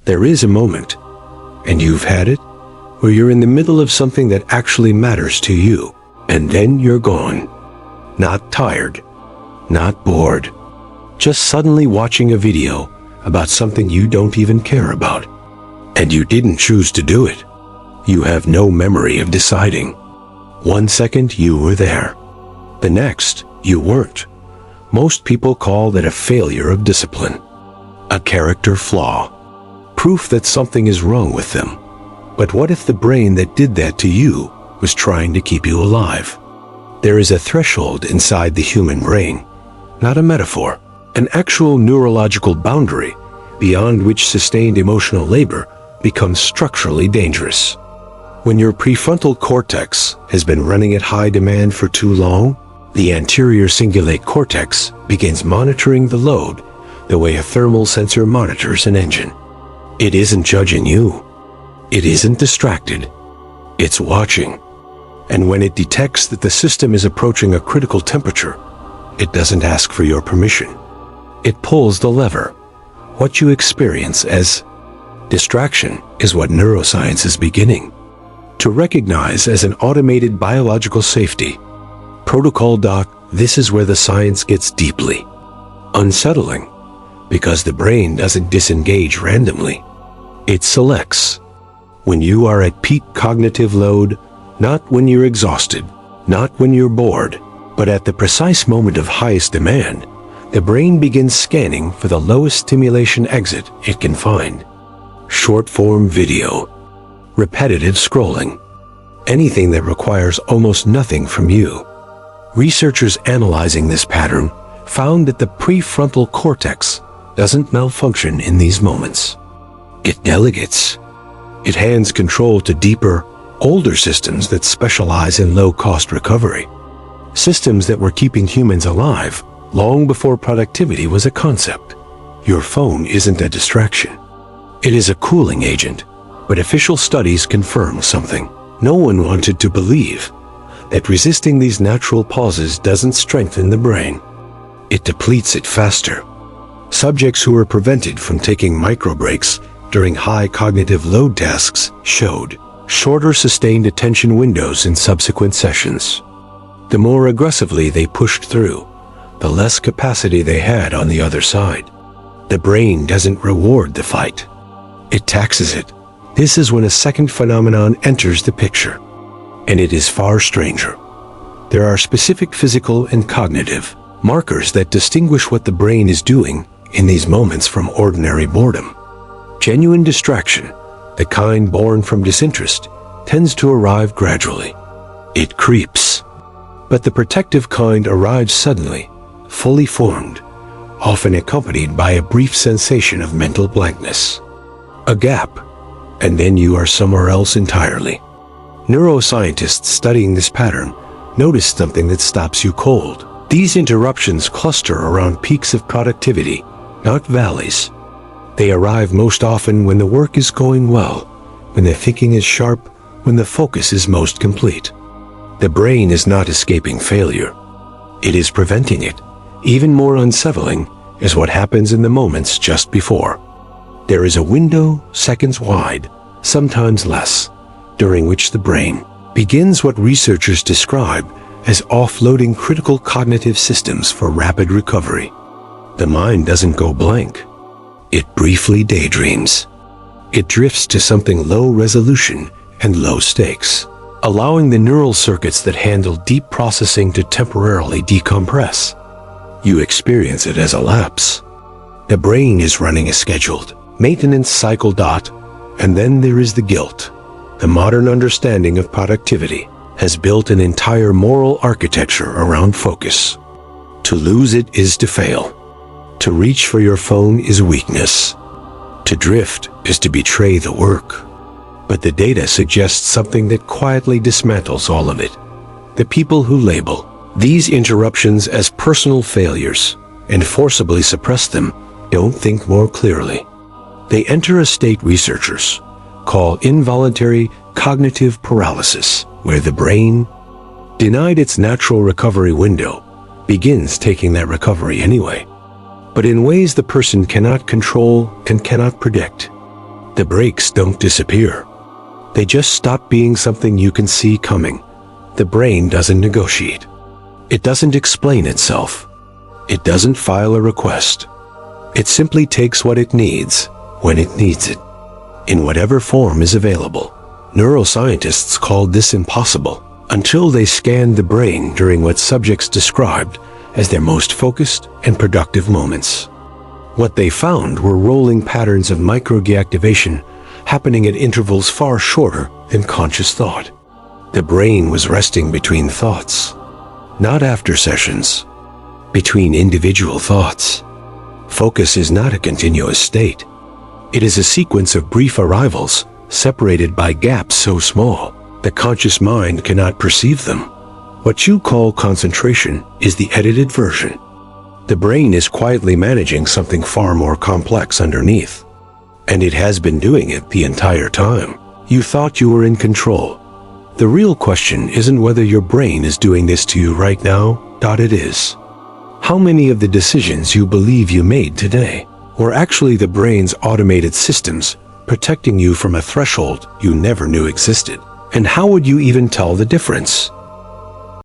There is a moment, and you've had it, where you're in the middle of something that actually matters to you, and then you're gone. Not tired, not bored, just suddenly watching a video about something you don't even care about. And you didn't choose to do it. You have no memory of deciding. 1 second you were there. The next, you weren't. Most people call that a failure of discipline. A character flaw. Proof that something is wrong with them. But what if the brain that did that to you was trying to keep you alive? There is a threshold inside the human brain, not a metaphor, an actual neurological boundary beyond which sustained emotional labor becomes structurally dangerous. When your prefrontal cortex has been running at high demand for too long, the anterior cingulate cortex begins monitoring the load the way a thermal sensor monitors an engine. It isn't judging you. It isn't distracted. It's watching. And when it detects that the system is approaching a critical temperature, it doesn't ask for your permission. It pulls the lever. What you experience as distraction is what neuroscience is beginning to recognize as an automated biological safety. Protocol Doc, this is where the science gets deeply unsettling, because the brain doesn't disengage randomly. It selects. When you are at peak cognitive load, not when you're exhausted, not when you're bored, but at the precise moment of highest demand, the brain begins scanning for the lowest stimulation exit it can find. Short-form video, repetitive scrolling, anything that requires almost nothing from you. Researchers analyzing this pattern found that the prefrontal cortex doesn't malfunction in these moments. It delegates. It hands control to deeper, older systems that specialize in low-cost recovery. Systems that were keeping humans alive long before productivity was a concept. Your phone isn't a distraction. It is a cooling agent, but official studies confirm something no one wanted to believe, that resisting these natural pauses doesn't strengthen the brain. It depletes it faster. Subjects who were prevented from taking micro breaks during high cognitive load tasks showed shorter sustained attention windows in subsequent sessions. The more aggressively they pushed through, the less capacity they had on the other side. The brain doesn't reward the fight. It taxes it. This is when a second phenomenon enters the picture, and it is far stranger. There are specific physical and cognitive markers that distinguish what the brain is doing in these moments from ordinary boredom. Genuine distraction, the kind born from disinterest, tends to arrive gradually. It creeps. But the protective kind arrives suddenly, fully formed, often accompanied by a brief sensation of mental blankness. A gap, and then you are somewhere else entirely. Neuroscientists studying this pattern noticed something that stops you cold. These interruptions cluster around peaks of productivity, not valleys. They arrive most often when the work is going well, when the thinking is sharp, when the focus is most complete. The brain is not escaping failure. It is preventing it. Even more unsettling is what happens in the moments just before. There is a window, seconds wide, sometimes less, during which the brain begins what researchers describe as offloading critical cognitive systems for rapid recovery. The mind doesn't go blank. It briefly daydreams. It drifts to something low resolution and low stakes, allowing the neural circuits that handle deep processing to temporarily decompress. You experience it as a lapse. The brain is running a scheduled maintenance cycle. And then there is the guilt. The modern understanding of productivity has built an entire moral architecture around focus. To lose it is to fail. To reach for your phone is weakness. To drift is to betray the work. But the data suggests something that quietly dismantles all of it. The people who label these interruptions as personal failures and forcibly suppress them don't think more clearly. They enter a state researchers call involuntary cognitive paralysis, where the brain, denied its natural recovery window, begins taking that recovery anyway, but in ways the person cannot control and cannot predict. The breaks don't disappear. They just stop being something you can see coming. The brain doesn't negotiate. It doesn't explain itself. It doesn't file a request. It simply takes what it needs, when it needs it, in whatever form is available. Neuroscientists called this impossible, until they scanned the brain during what subjects described as their most focused and productive moments. What they found were rolling patterns of micro-deactivation happening at intervals far shorter than conscious thought. The brain was resting between thoughts, not after sessions, between individual thoughts. Focus is not a continuous state. It is a sequence of brief arrivals, separated by gaps so small, the conscious mind cannot perceive them. What you call concentration is the edited version. The brain is quietly managing something far more complex underneath. And it has been doing it the entire time. You thought you were in control. The real question isn't whether your brain is doing this to you right now. It is how many of the decisions you believe you made today were actually the brain's automated systems protecting you from a threshold you never knew existed. And how would you even tell the difference?